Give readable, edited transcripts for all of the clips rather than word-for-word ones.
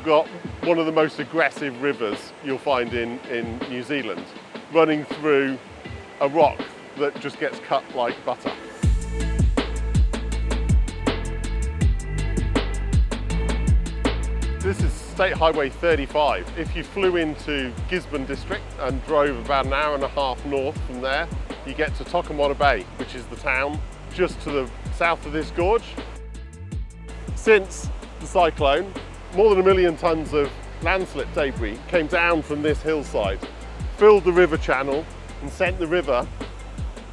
got one of the most aggressive rivers you'll find in New Zealand, running through a rock that just gets cut like butter. This is State Highway 35. If you flew into Gisborne district and drove about an hour and a half north from there, you get to Tokomora Bay, which is the town just to the south of this gorge. Since the cyclone, more than 1 million tonnes of landslip debris came down from this hillside, filled the river channel and sent the river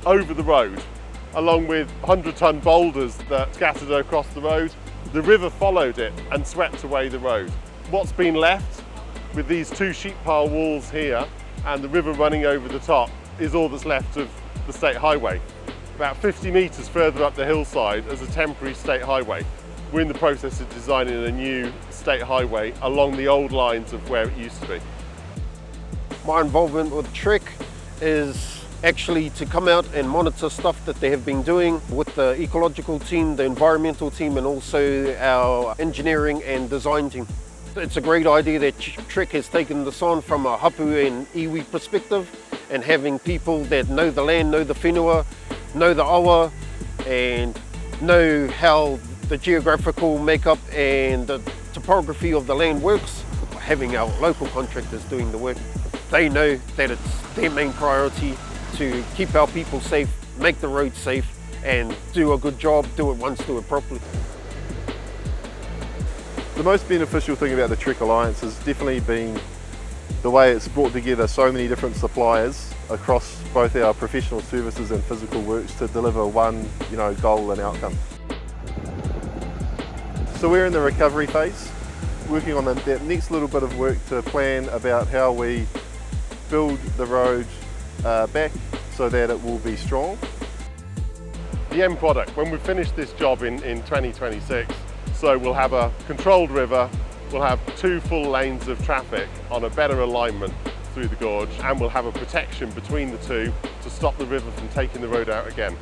over the road, along with 100-tonne boulders that scattered across the road. The river followed it and swept away the road. What's been left with these two sheep pile walls here and the river running over the top is all that's left of the state highway. About 50 metres further up the hillside as a temporary state highway. We're in the process of designing a new state highway along the old lines of where it used to be. My involvement with TREC is actually to come out and monitor stuff that they have been doing with the ecological team, the environmental team, and also our engineering and design team. It's a great idea that TREC has taken this on from a hapū and iwi perspective, and having people that know the land, know the whenua, know the awa, and know how the geographical makeup and the topography of the land works. Having our local contractors doing the work, they know that it's their main priority to keep our people safe, make the roads safe, and do a good job, do it once, do it properly. The most beneficial thing about the TREC Alliance has definitely been the way it's brought together so many different suppliers across both our professional services and physical works to deliver one, goal and outcome. So we're in the recovery phase, working on that next little bit of work to plan about how we build the road back so that it will be strong. The end product, when we finish this job in 2026, so we'll have a controlled river, we'll have 2 full lanes of traffic on a better alignment through the gorge, and we'll have a protection between the two to stop the river from taking the road out again.